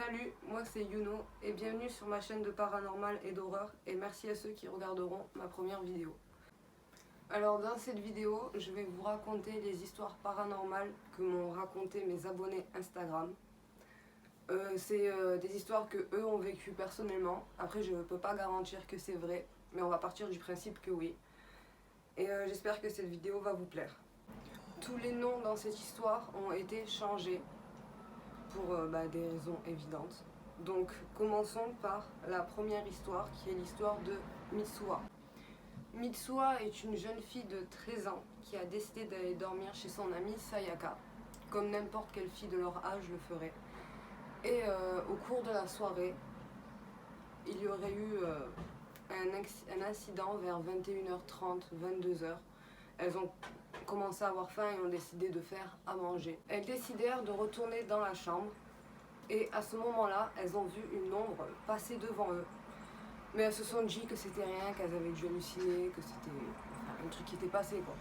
Salut, moi c'est Yuno et bienvenue sur ma chaîne de paranormal et d'horreur et merci à ceux qui regarderont ma première vidéo. Alors dans cette vidéo, je vais vous raconter les histoires paranormales que m'ont raconté mes abonnés Instagram. C'est des histoires que eux ont vécues personnellement. Après je ne peux pas garantir que c'est vrai, mais on va partir du principe que oui. Et j'espère que cette vidéo va vous plaire. Tous les noms dans cette histoire ont été changés pour des raisons évidentes. Donc commençons par la première histoire qui est l'histoire de Mitsuha. Mitsuha est une jeune fille de 13 ans qui a décidé d'aller dormir chez son amie Sayaka, comme n'importe quelle fille de leur âge le ferait. Et au cours de la soirée, il y aurait eu un incident vers 21h30, 22h. Elles ont commencé à avoir faim et ont décidé de faire à manger. Elles décidèrent de retourner dans la chambre et à ce moment-là, elles ont vu une ombre passer devant eux. Mais elles se sont dit que c'était rien, qu'elles avaient dû halluciner, que c'était un truc qui était passé quoi.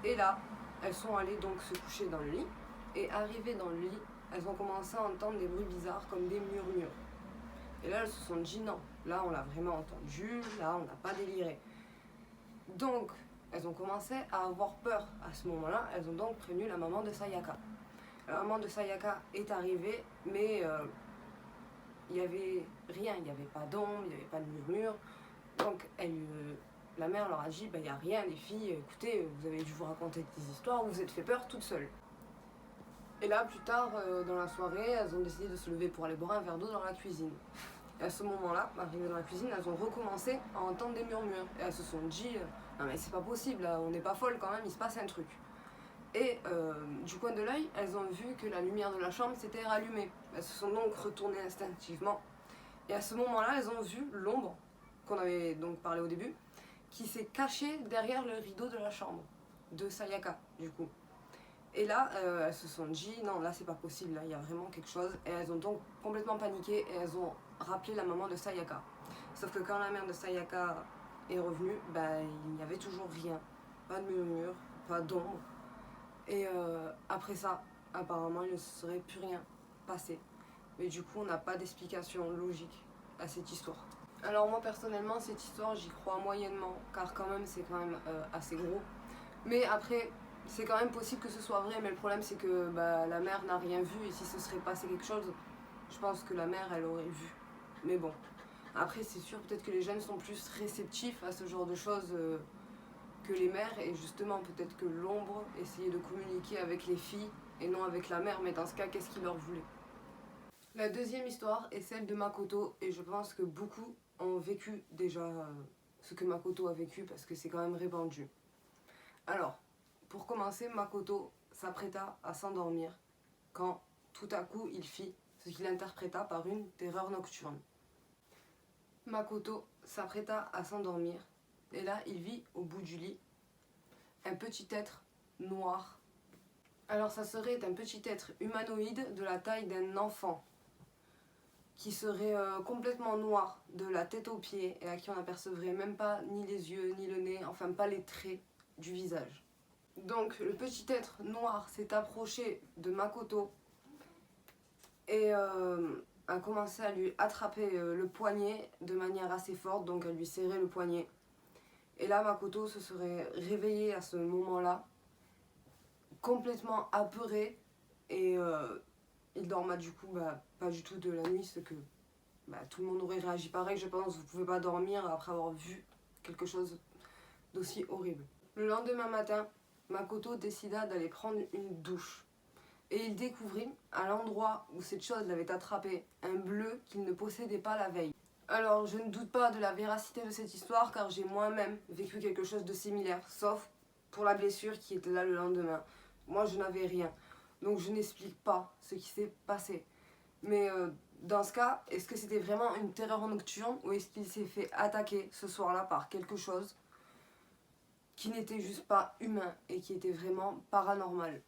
Et là, elles sont allées donc se coucher dans le lit et arrivées dans le lit, elles ont commencé à entendre des bruits bizarres comme des murmures. Et là, elles se sont dit non, là on l'a vraiment entendu, là on n'a pas déliré. Donc, elles ont commencé à avoir peur. À ce moment-là, elles ont donc prévenu la maman de Sayaka. La maman de Sayaka est arrivée, mais il n'y avait rien, il n'y avait pas d'ombre, il n'y avait pas de murmure. Donc la mère leur a dit, il n'y a rien les filles, écoutez, vous avez dû vous raconter des histoires, vous vous êtes fait peur toutes seules. Et là, plus tard dans la soirée, elles ont décidé de se lever pour aller boire un verre d'eau dans la cuisine. Et à ce moment-là, arrivées dans la cuisine, elles ont recommencé à entendre des murmures. Et elles se sont dit, non mais c'est pas possible, là, on n'est pas folle quand même, il se passe un truc. Et du coin de l'œil, elles ont vu que la lumière de la chambre s'était rallumée. Elles se sont donc retournées instinctivement. Et à ce moment-là, elles ont vu l'ombre, qu'on avait donc parlé au début, qui s'est cachée derrière le rideau de la chambre de Sayaka, du coup. Et là, elles se sont dit, non, là c'est pas possible, là il y a vraiment quelque chose. Et elles ont donc complètement paniqué et elles ont rappelé la maman de Sayaka. Sauf que quand la mère de Sayaka est revenue, il n'y avait toujours rien. Pas de murmure, pas d'ombre. Et après ça, apparemment, il ne serait plus rien passé. Mais du coup, on n'a pas d'explication logique à cette histoire. Alors moi, personnellement, cette histoire, j'y crois moyennement, car quand même, c'est quand même assez gros. Mais après, c'est quand même possible que ce soit vrai, mais le problème, c'est que la mère n'a rien vu, et si ce serait passé quelque chose, je pense que la mère, elle aurait vu. Mais bon, après, c'est sûr, peut-être que les jeunes sont plus réceptifs à ce genre de choses que les mères, et justement peut-être que l'ombre essayait de communiquer avec les filles et non avec la mère, mais dans ce cas, qu'est-ce qu'il leur voulait? La deuxième histoire est celle de Makoto, et je pense que beaucoup ont vécu déjà ce que Makoto a vécu parce que c'est quand même répandu. Alors, pour commencer, Makoto s'apprêta à s'endormir quand tout à coup il fit ce qu'il interpréta par une terreur nocturne. Makoto s'apprêta à s'endormir et là il vit au bout du lit un petit être noir. Alors ça serait un petit être humanoïde de la taille d'un enfant qui serait complètement noir de la tête aux pieds et à qui on n'apercevrait même pas ni les yeux ni le nez, enfin pas les traits du visage. Donc le petit être noir s'est approché de Makoto et a commencé à lui attraper le poignet de manière assez forte, donc à lui serrer le poignet. Et là, Makoto se serait réveillée à ce moment-là, complètement apeurée, et il dorma du coup pas du tout de la nuit, ce que tout le monde aurait réagi pareil, je pense. Vous pouvez pas dormir après avoir vu quelque chose d'aussi horrible. Le lendemain matin, Makoto décida d'aller prendre une douche. Et il découvrit, à l'endroit où cette chose l'avait attrapé, un bleu qu'il ne possédait pas la veille. Alors, je ne doute pas de la véracité de cette histoire car j'ai moi-même vécu quelque chose de similaire, sauf pour la blessure qui était là le lendemain. Moi, je n'avais rien, donc je n'explique pas ce qui s'est passé. Mais dans ce cas, est-ce que c'était vraiment une terreur nocturne ou est-ce qu'il s'est fait attaquer ce soir-là par quelque chose qui n'était juste pas humain et qui était vraiment paranormal?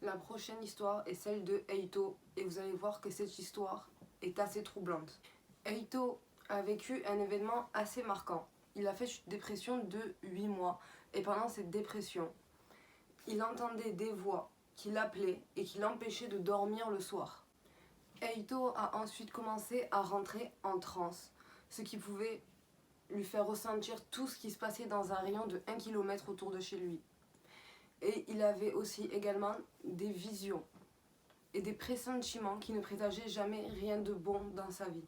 La prochaine histoire est celle de Eito et vous allez voir que cette histoire est assez troublante. Eito a vécu un événement assez marquant. Il a fait une dépression de 8 mois et pendant cette dépression, il entendait des voix qui l'appelaient et qui l'empêchaient de dormir le soir. Eito a ensuite commencé à rentrer en transe, ce qui pouvait lui faire ressentir tout ce qui se passait dans un rayon de 1 km autour de chez lui. Et il avait aussi également des visions et des pressentiments qui ne présageaient jamais rien de bon dans sa vie.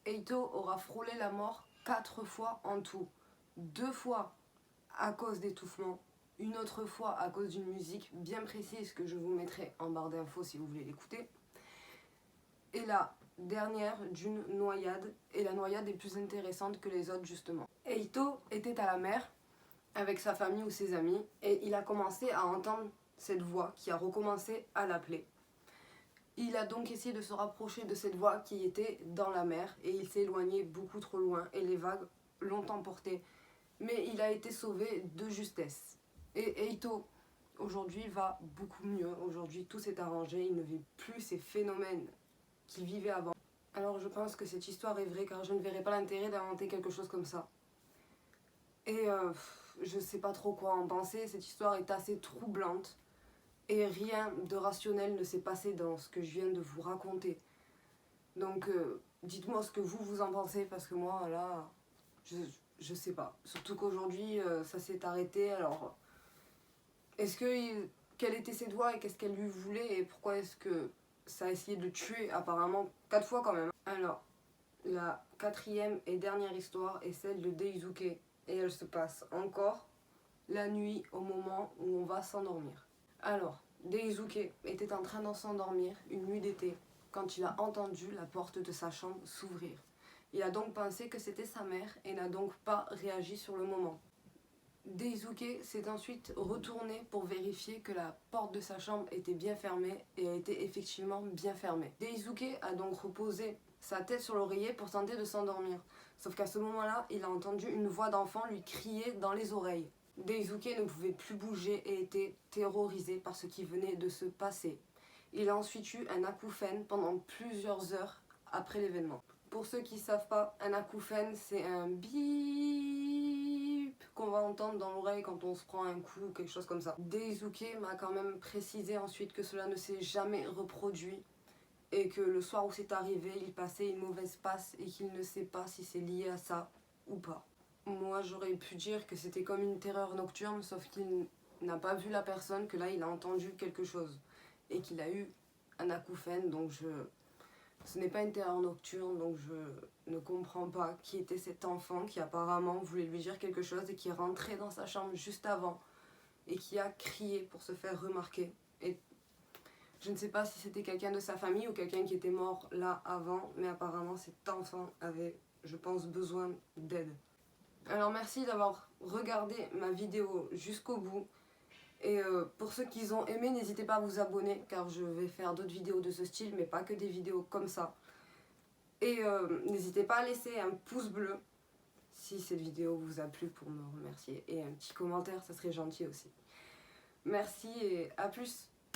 Eito aura frôlé la mort 4 fois en tout, 2 fois à cause d'étouffement, une autre fois à cause d'une musique bien précise que je vous mettrai en barre d'infos si vous voulez l'écouter, et la dernière d'une noyade, et la noyade est plus intéressante que les autres justement. Eito était à la mer avec sa famille ou ses amis et il a commencé à entendre cette voix qui a recommencé à l'appeler. Il a donc essayé de se rapprocher de cette voix qui était dans la mer et il s'est éloigné beaucoup trop loin et les vagues l'ont emporté. Mais il a été sauvé de justesse. Et Eito aujourd'hui va beaucoup mieux. Aujourd'hui tout s'est arrangé, il ne vit plus ces phénomènes qu'il vivait avant. Alors je pense que cette histoire est vraie car je ne verrai pas l'intérêt d'inventer quelque chose comme ça. Et je sais pas trop quoi en penser, cette histoire est assez troublante. Et rien de rationnel ne s'est passé dans ce que je viens de vous raconter. Donc dites-moi ce que vous en pensez parce que moi là, je sais pas. Surtout qu'aujourd'hui ça s'est arrêté. Alors quelle était cette voix et qu'est-ce qu'elle lui voulait et pourquoi est-ce que ça a essayé de le tuer apparemment 4 fois quand même. Alors la 4e et dernière histoire est celle de Daisuke et elle se passe encore la nuit au moment où on va s'endormir. Alors, Daisuke était en train de s'endormir une nuit d'été quand il a entendu la porte de sa chambre s'ouvrir. Il a donc pensé que c'était sa mère et n'a donc pas réagi sur le moment. Daisuke s'est ensuite retourné pour vérifier que la porte de sa chambre était bien fermée et a été effectivement bien fermée. Daisuke a donc reposé sa tête sur l'oreiller pour tenter de s'endormir. Sauf qu'à ce moment-là, il a entendu une voix d'enfant lui crier dans les oreilles. Daisuke ne pouvait plus bouger et était terrorisé par ce qui venait de se passer. Il a ensuite eu un acouphène pendant plusieurs heures après l'événement. Pour ceux qui ne savent pas, un acouphène c'est un bip qu'on va entendre dans l'oreille quand on se prend un coup ou quelque chose comme ça. Daisuke m'a quand même précisé ensuite que cela ne s'est jamais reproduit et que le soir où c'est arrivé, il passait une mauvaise passe et qu'il ne sait pas si c'est lié à ça ou pas. Moi j'aurais pu dire que c'était comme une terreur nocturne, sauf qu'il n'a pas vu la personne, que là il a entendu quelque chose et qu'il a eu un acouphène, donc ce n'est pas une terreur nocturne, donc je ne comprends pas qui était cet enfant qui apparemment voulait lui dire quelque chose et qui est rentré dans sa chambre juste avant et qui a crié pour se faire remarquer. Et je ne sais pas si c'était quelqu'un de sa famille ou quelqu'un qui était mort là avant, mais apparemment cet enfant avait, je pense, besoin d'aide. Alors merci d'avoir regardé ma vidéo jusqu'au bout. Et pour ceux qui ont aimé, n'hésitez pas à vous abonner car je vais faire d'autres vidéos de ce style, mais pas que des vidéos comme ça. Et n'hésitez pas à laisser un pouce bleu si cette vidéo vous a plu pour me remercier. Et un petit commentaire, ça serait gentil aussi. Merci et à plus!